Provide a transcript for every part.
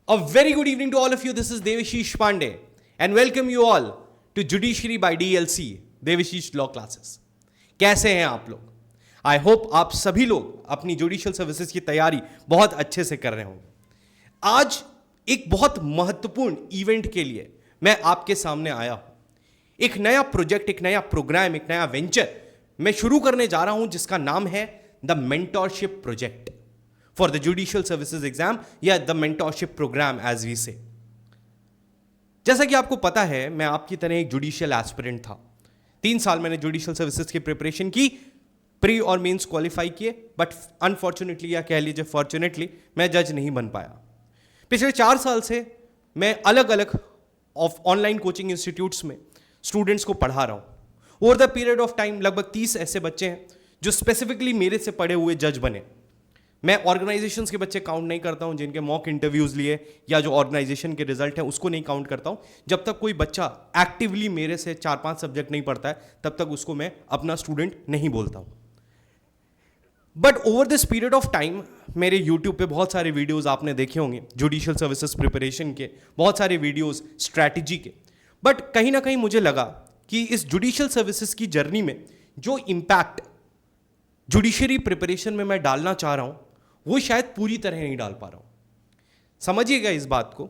A very good evening to all of you. This is Devashish Pandey and welcome you all to Judiciary by DLC, Devashish Law Classes. कैसे हैं आप लोग? I hope आप सभी लोग अपनी judicial services की तैयारी बहुत अच्छे से कर रहे होंगे। आज एक बहुत महत्वपूर्ण इवेंट के लिए मैं आपके सामने आया हूं। एक नया प्रोजेक्ट, एक नया प्रोग्राम, एक नया वेंचर मैं शुरू करने जा रहा हूं जिसका नाम है the mentorship project for the judicial services exam या the mentorship program as we say. जैसा कि आपको पता है, मैं आपकी तरह एक जुडिशियल एस्पिरेंट था। 3 साल मैंने जुडिशियल सर्विसेज की प्रिपरेशन की, प्री और मेंस क्वालिफाई किए, बट अनफॉर्चुनेटली या कह लीजिए फॉर्चुनेटली मैं जज नहीं बन पाया। पिछले 4 साल से मैं अलग अलग ऑनलाइन कोचिंग इंस्टीट्यूट्स में स्टूडेंट्स को पढ़ा रहा हूं। Over the period of time लगभग 30 ऐसे बच्चे हैं जो स्पेसिफिकली मेरे से पढ़े हुए जज बने। मैं ऑर्गेनाइजेशंस के बच्चे काउंट नहीं करता हूं जिनके मॉक इंटरव्यूज लिए या जो ऑर्गेनाइजेशन के रिजल्ट है उसको नहीं काउंट करता हूं। जब तक कोई बच्चा एक्टिवली मेरे से 4-5 सब्जेक्ट नहीं पढ़ता है तब तक उसको मैं अपना स्टूडेंट नहीं बोलता हूं। But over this period of time मेरे यूट्यूब पे बहुत सारे वीडियोस आपने देखे होंगे जुडिशियल सर्विसेज प्रिपरेशन के, बहुत सारे वीडियोस स्ट्रैटेजी के। बट कहीं ना कहीं मुझे लगा कि इस जुडिशियल सर्विसेज की जर्नी में जो इम्पैक्ट जुडिशरी प्रिपरेशन में मैं डालना चाह रहा हूं वो शायद पूरी तरह नहीं डाल पा रहा हूं। समझिएगा इस बात को।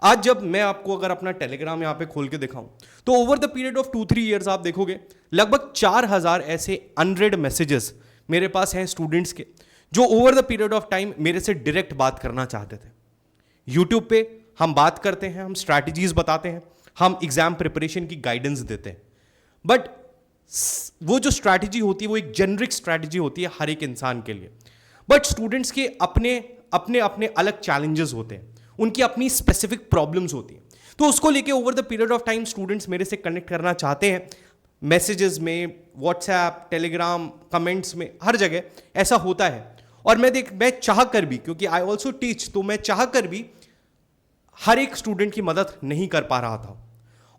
आज जब मैं आपको अगर अपना टेलीग्राम यहां पे खोल के दिखाऊं तो over the period of 2-3 years आप देखोगे लगभग 4000 ऐसे अनरेड मैसेजेस मेरे पास हैं स्टूडेंट्स के जो over the period of time मेरे से डायरेक्ट बात करना चाहते थे। यूट्यूब पे हम बात करते हैं, हम स्ट्रैटेजीज बताते हैं, हम एग्जाम प्रिपरेशन की गाइडेंस देते हैं, बट वो जो स्ट्रैटेजी होती है वो एक जेनरिक स्ट्रैटेजी होती है हर एक इंसान के लिए। बट स्टूडेंट्स के अपने अपने अपने अलग चैलेंजेस होते हैं, उनकी अपनी स्पेसिफिक प्रॉब्लम्स होती हैं। तो उसको लेके over the period of time students मेरे से कनेक्ट करना चाहते हैं, मैसेजेस में, व्हाट्सएप, टेलीग्राम, कमेंट्स में, हर जगह ऐसा होता है। और मैं चाह कर भी, क्योंकि आई ऑल्सो टीच, तो मैं चाह कर भी हर एक स्टूडेंट की मदद नहीं कर पा रहा था।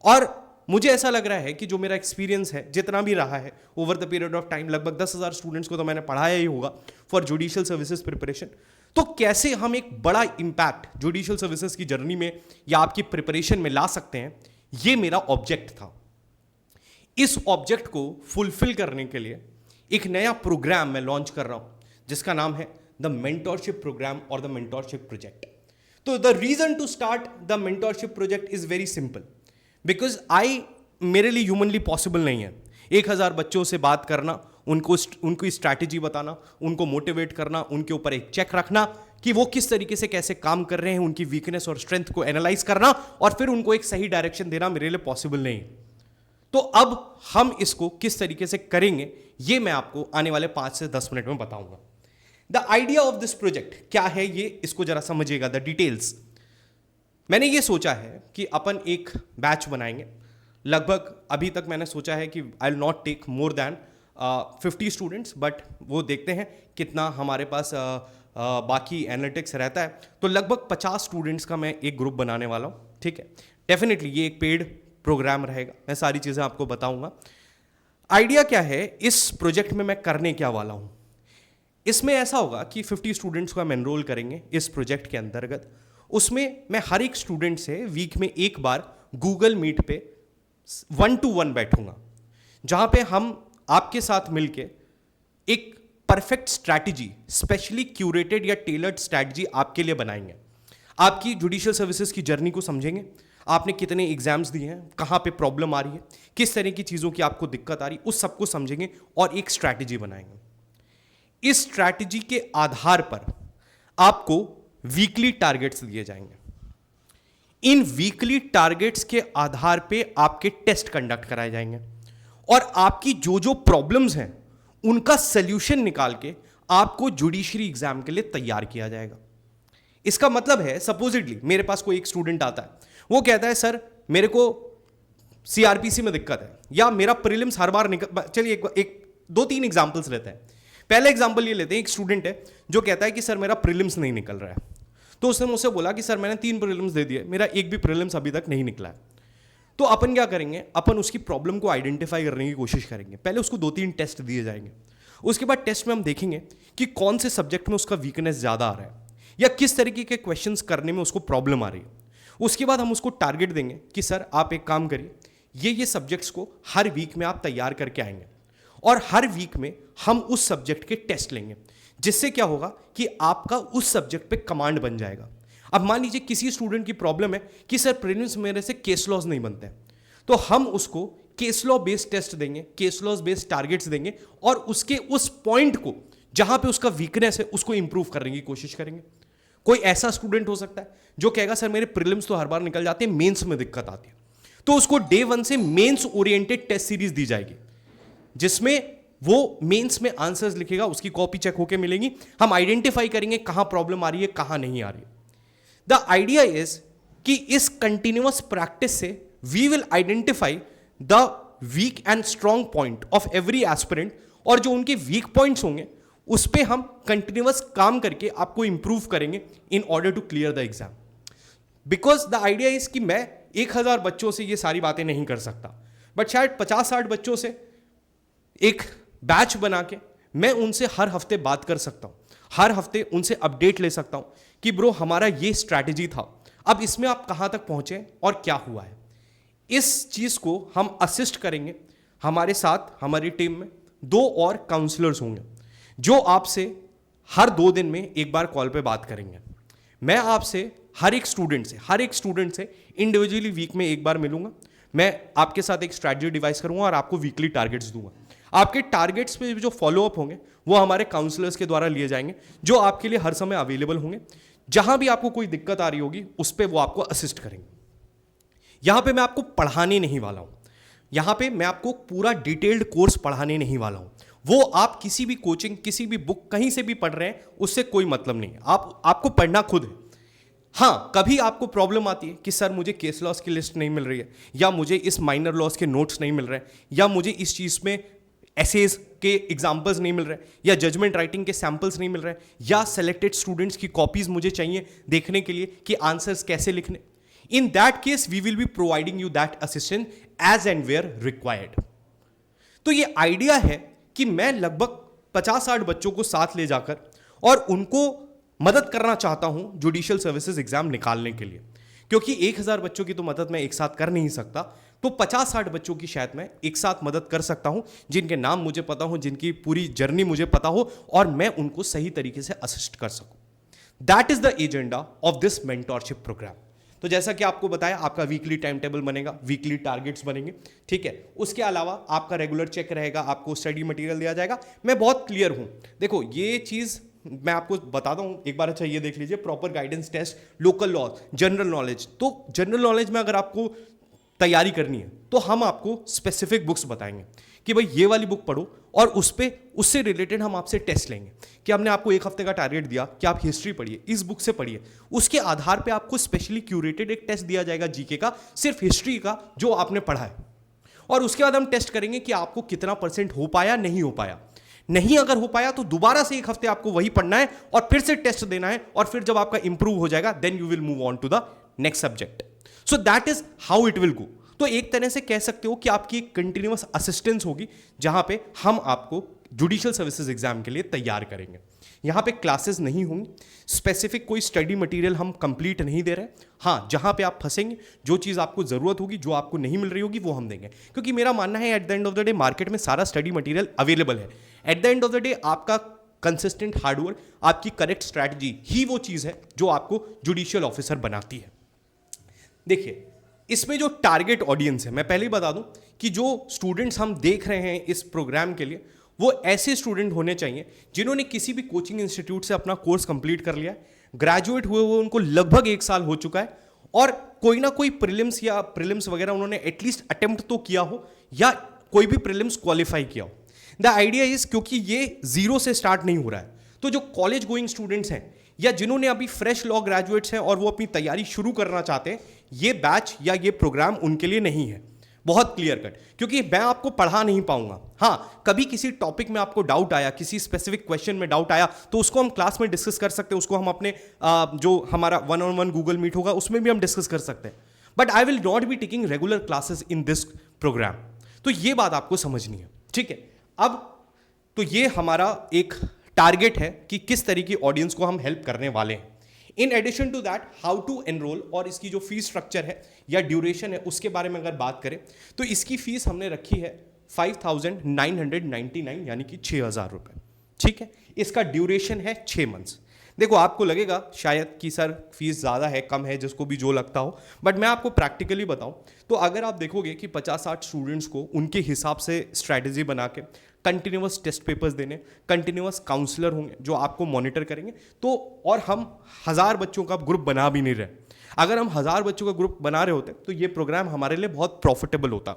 और मुझे ऐसा लग रहा है कि जो मेरा एक्सपीरियंस है जितना भी रहा है over the period of time, लगभग 10,000 स्टूडेंट्स को तो मैंने पढ़ाया ही होगा फॉर जुडिशियल सर्विसेज प्रिपरेशन। तो कैसे हम एक बड़ा इंपैक्ट जुडिशियल सर्विसेज की जर्नी में या आपकी प्रिपरेशन में ला सकते हैं, ये मेरा ऑब्जेक्ट था। इस ऑब्जेक्ट को फुलफिल करने के लिए एक नया प्रोग्राम मैं लॉन्च कर रहा हूं जिसका नाम है द मेंटोरशिप प्रोग्राम और द मेंटोरशिप प्रोजेक्ट। तो the reason to start the mentorship project is very simple, because मेरे लिए ह्यूमनली पॉसिबल नहीं है 1000 बच्चों से बात करना, उनकी स्ट्रैटेजी बताना, उनको मोटिवेट करना, उनके ऊपर एक चेक रखना कि वो किस तरीके से कैसे काम कर रहे हैं, उनकी वीकनेस और स्ट्रेंथ को एनालाइज करना और फिर उनको एक सही डायरेक्शन देना मेरे लिए पॉसिबल नहीं है। तो अब हम इसको किस तरीके से करेंगे ये मैं आपको आने वाले 5 से 10 मिनट में बताऊंगा। The idea of this project क्या है ये इसको जरा समझिएगा, द डिटेल्स। मैंने ये सोचा है कि अपन एक बैच बनाएंगे। लगभग अभी तक मैंने सोचा है कि I will not take more than 50 students, but वो देखते हैं कितना हमारे पास बाकी एनालिटिक्स रहता है। तो लगभग 50 स्टूडेंट्स का मैं एक ग्रुप बनाने वाला हूँ, ठीक है। डेफिनेटली ये एक पेड प्रोग्राम रहेगा, मैं सारी चीज़ें आपको बताऊंगा। आइडिया क्या है इस प्रोजेक्ट में, मैं करने क्या वाला हूँ। इसमें ऐसा होगा कि 50 स्टूडेंट्स को हम एनरोल करेंगे इस प्रोजेक्ट के अंतर्गत। उसमें मैं हर एक स्टूडेंट से वीक में एक बार गूगल मीट पे 1-to-1 बैठूंगा, जहां पे हम आपके साथ मिलके एक परफेक्ट स्ट्रैटेजी, स्पेशली क्यूरेटेड या टेलर्ड स्ट्रैटेजी आपके लिए बनाएंगे। आपकी जुडिशियल सर्विसेज की जर्नी को समझेंगे, आपने कितने एग्जाम्स दिए हैं, कहां पे प्रॉब्लम आ रही है, किस तरह की चीजों की आपको दिक्कत आ रही है, उस सबको समझेंगे और एक स्ट्रैटेजी बनाएंगे। इस स्ट्रैटेजी के आधार पर आपको वीकली टारगेट्स दिए जाएंगे। इन वीकली टारगेट्स के आधार पे आपके टेस्ट कंडक्ट कराए जाएंगे और आपकी जो जो प्रॉब्लम्स हैं उनका सॉल्यूशन निकाल के आपको जुडिशरी एग्जाम के लिए तैयार किया जाएगा। इसका मतलब है, सपोजिटली मेरे पास कोई एक स्टूडेंट आता है, वो कहता है सर मेरे को सीआरपीसी में दिक्कत है या मेरा प्रीलिम्स हर बार निकल। चलिए एक 2-3 एग्जांपल्स लेते हैं। पहला एग्जांपल ये लेते हैं, एक स्टूडेंट है जो कहता है कि सर मेरा प्रीलिम्स नहीं निकल रहा है। तो उसने मुझसे बोला कि सर मैंने 3 प्रीलिम्स दे दिए, मेरा एक भी प्रीलिम्स अभी तक नहीं निकला है। तो अपन क्या करेंगे, अपन उसकी प्रॉब्लम को आइडेंटिफाई करने की कोशिश करेंगे। पहले उसको 2-3 टेस्ट दिए जाएंगे, उसके बाद टेस्ट में हम देखेंगे कि कौन से सब्जेक्ट में उसका वीकनेस ज़्यादा आ रहा है या किस तरीके के क्वेश्चंस करने में उसको प्रॉब्लम आ रही है। उसके बाद हम उसको टारगेट देंगे कि सर आप एक काम करिए, ये सब्जेक्ट्स को हर वीक में आप तैयार करके आएंगे और हर वीक में हम उस सब्जेक्ट के टेस्ट लेंगे, जिससे क्या होगा कि आपका उस सब्जेक्ट पे कमांड बन जाएगा। अब मान लीजिए किसी स्टूडेंट की प्रॉब्लम है कि सर प्रीलिम्स मेरे से केस लॉज नहीं बनते हैं, तो हम उसको केस लॉ बेस्ड टेस्ट देंगे, केस लॉज बेस्ड टारगेट्स देंगे और उसके उस पॉइंट को जहां पे उसका वीकनेस है उसको इंप्रूव करने की कोशिश करेंगे। कोई ऐसा स्टूडेंट हो सकता है जो कहेगा सर मेरे प्रीलिम्स तो हर बार निकल जाते हैं, मेंस में दिक्कत आती है, तो उसको डे 1 से मेंस ओरिएंटेड टेस्ट सीरीज दी जाएगी, जिसमें वो मेंस में आंसर्स लिखेगा, उसकी कॉपी चेक होके मिलेगी, हम आइडेंटिफाई करेंगे कहां प्रॉब्लम आ रही है कहां नहीं आ रही है। द आइडिया इज कि इस कंटिन्यूअस प्रैक्टिस से we will identify the weak and strong point of every aspirant, और जो उनके वीक पॉइंट्स होंगे उस पर हम कंटिन्यूअस काम करके आपको इंप्रूव करेंगे in order to clear the exam. Because the idea is कि मैं 1000 बच्चों से ये सारी बातें नहीं कर सकता, बट शायद 50-60 बच्चों से एक बैच बना के मैं उनसे हर हफ्ते बात कर सकता हूं, हर हफ्ते उनसे अपडेट ले सकता हूं कि ब्रो हमारा ये स्ट्रैटेजी था, अब इसमें आप कहां तक पहुंचे और क्या हुआ है। इस चीज को हम असिस्ट करेंगे। हमारे साथ हमारी टीम में 2 और काउंसलर्स होंगे जो आपसे हर 2 दिन में एक बार कॉल पे बात करेंगे। मैं आपसे हर एक स्टूडेंट से इंडिविजुअली वीक में एक बार मिलूंगा। मैं आपके साथ एक स्ट्रैटेजी डिवाइस करूंगा और आपको वीकली टारगेट्स दूंगा। आपके टारगेट्स पे जो फॉलोअप होंगे वो हमारे काउंसलर्स के द्वारा लिए जाएंगे, जो आपके लिए हर समय अवेलेबल होंगे। जहां भी आपको कोई दिक्कत आ रही होगी उस पर वो आपको असिस्ट करेंगे। यहां पे मैं आपको पढ़ाने नहीं वाला हूं, यहां पे मैं आपको पूरा डिटेल्ड कोर्स पढ़ाने नहीं वाला हूं। वो आप किसी भी कोचिंग, किसी भी बुक, कहीं से भी पढ़ रहे हैं, उससे कोई मतलब नहीं है। आपको पढ़ना खुद है। हाँ, कभी आपको प्रॉब्लम आती है कि सर मुझे केस लॉस की लिस्ट नहीं मिल रही है, या मुझे इस माइनर लॉस के नोट्स नहीं मिल रहे हैं, या मुझे इस चीज़ में एसेज के एग्जाम्पल्स नहीं मिल रहे, या जजमेंट राइटिंग के सैंपल्स नहीं मिल रहे, या सेलेक्टेड स्टूडेंट्स की कॉपीज मुझे चाहिए देखने के लिए कि आंसर्स कैसे लिखने। In that case we will be providing you that assistance as and where required. तो ये आइडिया है कि मैं लगभग 50-60 बच्चों को साथ ले जाकर और उनको मदद करना चाहता हूं जुडिशियल सर्विसेज एग्जाम निकालने के लिए, क्योंकि 1000 बच्चों की तो मदद मैं एक साथ कर नहीं सकता, तो 50-60 बच्चों की शायद मैं एक साथ मदद कर सकता हूं, जिनके नाम मुझे पता हो, जिनकी पूरी जर्नी मुझे पता हो, और मैं उनको सही तरीके से असिस्ट कर सकूं। That is the agenda of this mentorship programme. तो जैसा कि आपको बताया, आपका वीकली टाइम टेबल बनेगा, वीकली टारगेट्स बनेंगे, ठीक है। उसके अलावा आपका रेगुलर चेक रहेगा, आपको स्टडी मटेरियल दिया जाएगा। मैं बहुत क्लियर हूं, देखो ये चीज़ मैं आपको बताता हूं एक बार। अच्छा ये देख लीजिए, proper guidance test, local law, general knowledge. तो जनरल नॉलेज में अगर आपको तैयारी करनी है तो हम आपको स्पेसिफिक बुक्स बताएंगे कि भाई ये वाली बुक पढ़ो, और उससे रिलेटेड हम आपसे टेस्ट लेंगे कि हमने आपको 1 हफ्ते का टारगेट दिया कि आप हिस्ट्री पढ़िए, इस बुक से पढ़िए। उसके आधार पे आपको स्पेशली क्यूरेटेड एक टेस्ट दिया जाएगा जीके का, सिर्फ हिस्ट्री का जो आपने पढ़ा है, और उसके बाद हम टेस्ट करेंगे कि आपको कितना % हो पाया, नहीं हो पाया। नहीं अगर हो पाया तो दोबारा से 1 हफ्ते आपको वही पढ़ना है और फिर से टेस्ट देना है, और फिर जब आपका इंप्रूव हो जाएगा then you will move on to the next subject. So that is how it will go. तो एक तरह से कह सकते हो कि आपकी एक कंटिन्यूअस असिस्टेंस होगी, जहां पे हम आपको जुडिशियल सर्विसेज एग्जाम के लिए तैयार करेंगे। यहां पे क्लासेस नहीं होंगी, स्पेसिफिक कोई स्टडी मटेरियल हम कंप्लीट नहीं दे रहे। हाँ, जहां पे आप फंसेंगे, जो चीज़ आपको ज़रूरत होगी, जो आपको नहीं मिल रही होगी, वो हम देंगे, क्योंकि मेरा मानना है at the end of the day market में सारा स्टडी मटेरियल अवेलेबल है। At the end of the day आपका कंसिस्टेंट हार्डवर्क, आपकी करेक्ट स्ट्रैटेजी ही वो चीज़ है जो आपको जुडिशियल ऑफिसर बनाती है। देखिए, इसमें जो टारगेट ऑडियंस है, मैं पहले ही बता दूं कि जो स्टूडेंट्स हम देख रहे हैं इस प्रोग्राम के लिए, वो ऐसे स्टूडेंट होने चाहिए जिन्होंने किसी भी कोचिंग इंस्टीट्यूट से अपना कोर्स कंप्लीट कर लिया है, ग्रेजुएट हुए उनको लगभग 1 साल हो चुका है, और कोई ना कोई प्रीलिम्स वगैरह उन्होंने एटलीस्ट अटेम्प्ट तो किया हो, या कोई भी प्रीलिम्स क्वालिफाई किया हो। द आइडिया इज, क्योंकि ये 0 से स्टार्ट नहीं हो रहा है, तो जो कॉलेज गोइंग स्टूडेंट्स हैं या जिन्होंने अभी फ्रेश लॉ ग्रेजुएट्स हैं और वो अपनी तैयारी शुरू करना चाहते हैं, ये बैच या ये प्रोग्राम उनके लिए नहीं है। बहुत क्लियर कट, क्योंकि मैं आपको पढ़ा नहीं पाऊंगा। हाँ, कभी किसी टॉपिक में आपको डाउट आया, किसी स्पेसिफिक क्वेश्चन में डाउट आया, तो उसको हम क्लास में डिस्कस कर सकते हैं, उसको हम अपने जो हमारा 1-on-1 गूगल मीट होगा उसमें भी हम डिस्कस कर सकते हैं। But I will not be taking regular classes in this programme. तो ये बात आपको समझनी है, ठीक है। अब तो ये हमारा एक टारगेट है कि किस तरीके ऑडियंस को हम हेल्प करने वाले हैं। In addition to that how to enrol और इसकी जो फीस स्ट्रक्चर है या ड्यूरेशन है उसके बारे में अगर बात करें तो इसकी फीस हमने रखी है 5,999 यानी कि 6,000 रुपये, ठीक है। इसका ड्यूरेशन है 6 मंथ्स। देखो आपको लगेगा शायद कि सर फीस ज़्यादा है, कम है, जिसको भी जो लगता हो, बट मैं आपको प्रैक्टिकली बताऊं तो अगर आप देखोगे कि 50-60 स्टूडेंट्स को उनके हिसाब से स्ट्रैटेजी बना के कंटिन्यूअस टेस्ट पेपर्स देने, कंटिन्यूअस काउंसलर होंगे जो आपको मॉनिटर करेंगे, तो और हम 1000 बच्चों का ग्रुप बना भी नहीं रहे, अगर हम 1000 बच्चों का ग्रुप बना रहे होते तो ये प्रोग्राम हमारे लिए बहुत प्रॉफिटेबल होता।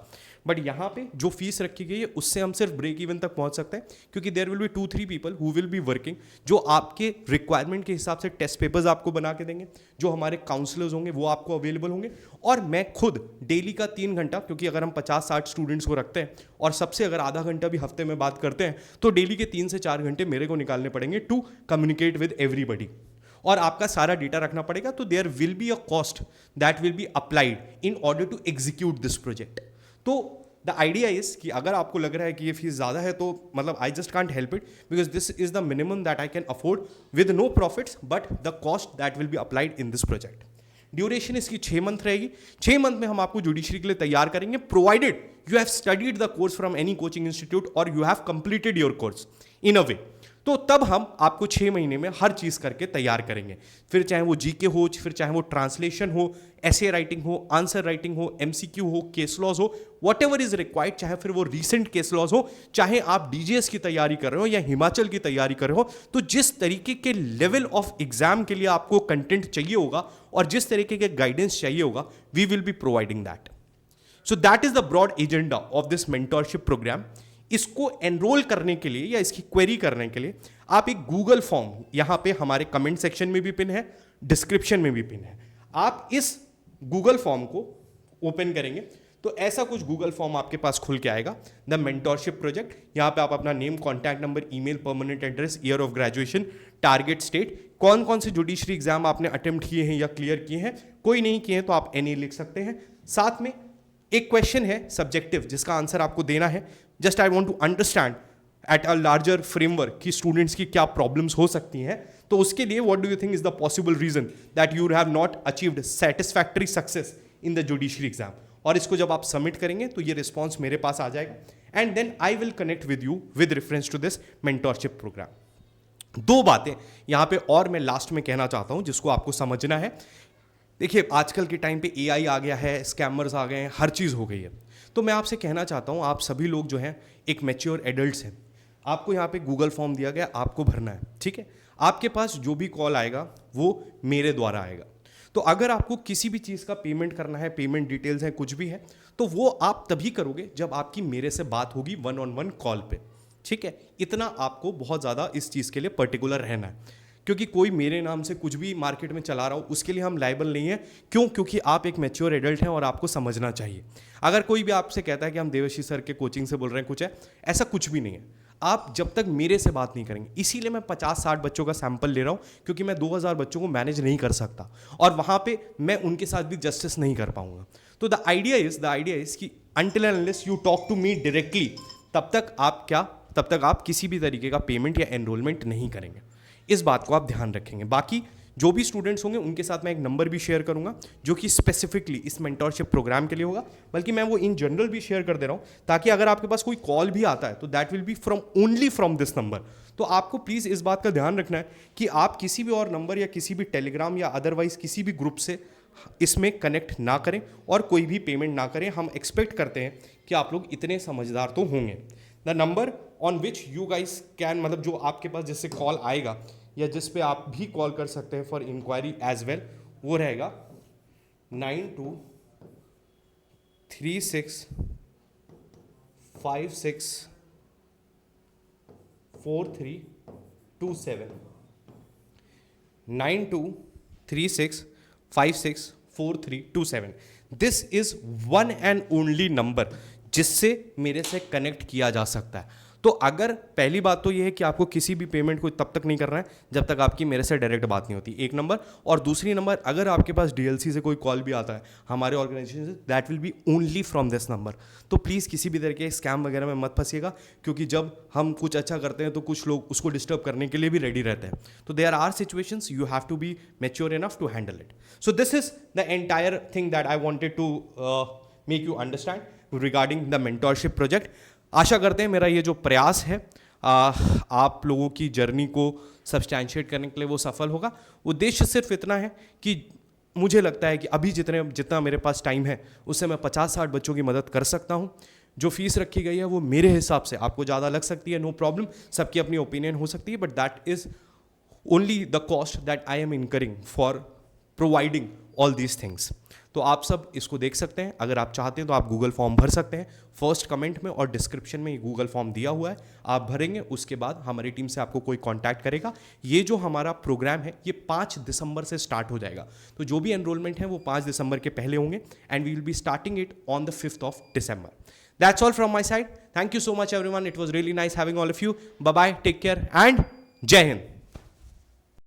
बट यहाँ पे जो फीस रखी गई है उससे हम सिर्फ ब्रेक इवन तक पहुँच सकते हैं, क्योंकि there will be 2-3 people who will be working, जो आपके रिक्वायरमेंट के हिसाब से टेस्ट पेपर्स आपको बना के देंगे, जो हमारे काउंसलर्स होंगे वो आपको अवेलेबल होंगे, और मैं खुद डेली का 3 घंटा, क्योंकि अगर हम 50-60 स्टूडेंट्स को रखते हैं और सबसे अगर आधा घंटा भी हफ्ते में बात करते हैं तो डेली के 3 से 4 घंटे मेरे को निकालने पड़ेंगे टू कम्युनिकेट विद एवरीबडी, और आपका सारा डेटा रखना पड़ेगा। तो there will be a cost that will be applied in order to execute this project. तो द आइडिया इज कि अगर आपको लग रहा है कि ये फीस ज़्यादा है तो मतलब I just can't help it, because this is the minimum that I can afford with no profits but the cost that will be applied in this project. Duration इसकी 6 मंथ रहेगी। 6 मंथ में हम आपको judiciary के लिए तैयार करेंगे, provided you have studied the course from any coaching institute और you have completed your course in a way. तो तब हम आपको 6 महीने में हर चीज़ करके तैयार करेंगे, फिर चाहे वो जीके हो, फिर चाहे वो ट्रांसलेशन हो, एसे राइटिंग हो, आंसर राइटिंग हो, एमसीक्यू हो, केस लॉज हो, वॉट एवर इज रिक्वायर्ड, चाहे फिर वो रीसेंट केस लॉज हो, चाहे आप डीजीएस की तैयारी कर रहे हो या हिमाचल की तैयारी कर रहे हो, तो जिस तरीके के लेवल ऑफ एग्जाम के लिए आपको कंटेंट चाहिए होगा और जिस तरीके के गाइडेंस चाहिए होगा, we will be providing that. So that is the broad agenda of this mentorship programme. इसको एनरोल करने के लिए या इसकी क्वेरी करने के लिए आप एक गूगल फॉर्म, यहां पे हमारे कमेंट सेक्शन में भी पिन है, डिस्क्रिप्शन में भी पिन है, आप इस गूगल फॉर्म को ओपन करेंगे तो ऐसा कुछ गूगल फॉर्म आपके पास खुल के आएगा, द मेंटरशिप प्रोजेक्ट। यहां पे आप अपना name, contact number, email, permanent address, year of graduation, target state, कौन कौन से जुडिशरी एग्जाम आपने अटेम्प्ट किए हैं या क्लियर किए हैं, कोई नहीं किए हैं तो आप एनी लिख सकते हैं। साथ में एक क्वेश्चन है सब्जेक्टिव जिसका आंसर आपको देना है। Just I want to understand at a larger framework कि स्टूडेंट्स की क्या प्रॉब्लम्स हो सकती हैं, तो उसके लिए what do you think is the possible reason that you have not achieved satisfactory success in the judiciary exam. और इसको जब आप सबमिट करेंगे तो ये रिस्पॉन्स मेरे पास आ जाएगा and then I will connect with you with reference to this mentorship programme. 2 बातें यहाँ पे और मैं लास्ट में कहना चाहता हूँ जिसको आपको समझना है। देखिए आजकल के टाइम पे एआई आ गया है, स्कैमर्स आ गए हैं, हर चीज़ हो गई है। तो मैं आपसे कहना चाहता हूँ आप सभी लोग जो हैं एक मैच्योर एडल्ट्स हैं, आपको यहाँ पे गूगल फॉर्म दिया गया, आपको भरना है, ठीक है। आपके पास जो भी कॉल आएगा वो मेरे द्वारा आएगा। तो अगर आपको किसी भी चीज़ का पेमेंट करना है, पेमेंट डिटेल्स हैं, कुछ भी है, तो वो आप तभी करोगे जब आपकी मेरे से बात होगी 1-on-1 कॉल पे, ठीक है। इतना आपको बहुत ज़्यादा इस चीज़ के लिए पर्टिकुलर रहना है, क्योंकि कोई मेरे नाम से कुछ भी मार्केट में चला रहा हो उसके लिए हम लायबल नहीं है। क्यों? क्योंकि आप एक मैच्योर एडल्ट हैं और आपको समझना चाहिए। अगर कोई भी आपसे कहता है कि हम देवशी सर के कोचिंग से बोल रहे हैं, कुछ है, ऐसा कुछ भी नहीं है। आप जब तक मेरे से बात नहीं करेंगे, इसीलिए मैं 50-60 बच्चों का सैंपल ले रहा हूँ, क्योंकि मैं 2000 बच्चों को मैनेज नहीं कर सकता और वहाँ पे मैं उनके साथ भी जस्टिस नहीं कर पाऊंगा। तो द आइडिया इज कि until and unless you talk to me directly, तब तक आप किसी भी तरीके का पेमेंट या एनरोलमेंट नहीं करेंगे। इस बात को आप ध्यान रखेंगे। बाकी जो भी स्टूडेंट्स होंगे उनके साथ मैं एक नंबर भी शेयर करूंगा जो कि स्पेसिफिकली इस मेंटरशिप प्रोग्राम के लिए होगा, बल्कि मैं वो इन जनरल भी शेयर कर दे रहा हूं, ताकि अगर आपके पास कोई कॉल भी आता है तो that will B only from this number. तो आपको प्लीज़ इस बात का ध्यान रखना है कि आप किसी भी और नंबर या किसी भी टेलीग्राम या अदरवाइज किसी भी ग्रुप से इसमें कनेक्ट ना करें और कोई भी पेमेंट ना करें। हम एक्सपेक्ट करते हैं कि आप लोग इतने समझदार तो होंगे। The number on which you guys can, मतलब जो आपके पास जिससे कॉल आएगा या जिस पे आप भी कॉल कर सकते हैं फॉर इंक्वायरी एज वेल, वो रहेगा 9236564327 9236564327। This is one and only number जिससे मेरे से कनेक्ट किया जा सकता है। तो अगर पहली बात तो ये है कि आपको किसी भी पेमेंट को तब तक नहीं करना है जब तक आपकी मेरे से डायरेक्ट बात नहीं होती, एक नंबर। और दूसरी नंबर, अगर आपके पास डीएलसी से कोई कॉल भी आता है हमारे ऑर्गेनाइजेशन से, that will B only from this number. तो प्लीज़ किसी भी तरह के स्कैम वगैरह में मत फंसिएगा, क्योंकि जब हम कुछ अच्छा करते हैं तो कुछ लोग उसको डिस्टर्ब करने के लिए भी रेडी रहते हैं। तो there are situations, you have to be mature enough to handle it. So this is the entire thing that I wanted to make you understand regarding the mentorship project. आशा करते हैं मेरा ये जो प्रयास है आप लोगों की जर्नी को सब्सटैंशिएट करने के लिए वो सफल होगा। उद्देश्य सिर्फ इतना है कि मुझे लगता है कि अभी जितना मेरे पास टाइम है उससे मैं 50-60 बच्चों की मदद कर सकता हूँ। जो फीस रखी गई है वो मेरे हिसाब से आपको ज़्यादा लग सकती है, नो प्रॉब्लम, सबकी अपनी ओपिनियन हो सकती है, but that is only the cost that I am incurring for providing all these things. तो आप सब इसको देख सकते हैं, अगर आप चाहते हैं तो आप गूगल फॉर्म भर सकते हैं। फर्स्ट कमेंट में और डिस्क्रिप्शन में ये गूगल फॉर्म दिया हुआ है, आप भरेंगे, उसके बाद हमारी टीम से आपको कोई कांटेक्ट करेगा। ये जो हमारा प्रोग्राम है ये 5 दिसंबर से स्टार्ट हो जाएगा, तो जो भी एनरोलमेंट है वो 5 दिसंबर के पहले होंगे and we will be starting it on the 5th of December. That's all from my side. Thank you so much everyone. It was really nice having all of you. Bye bye, take care and Jai Hind.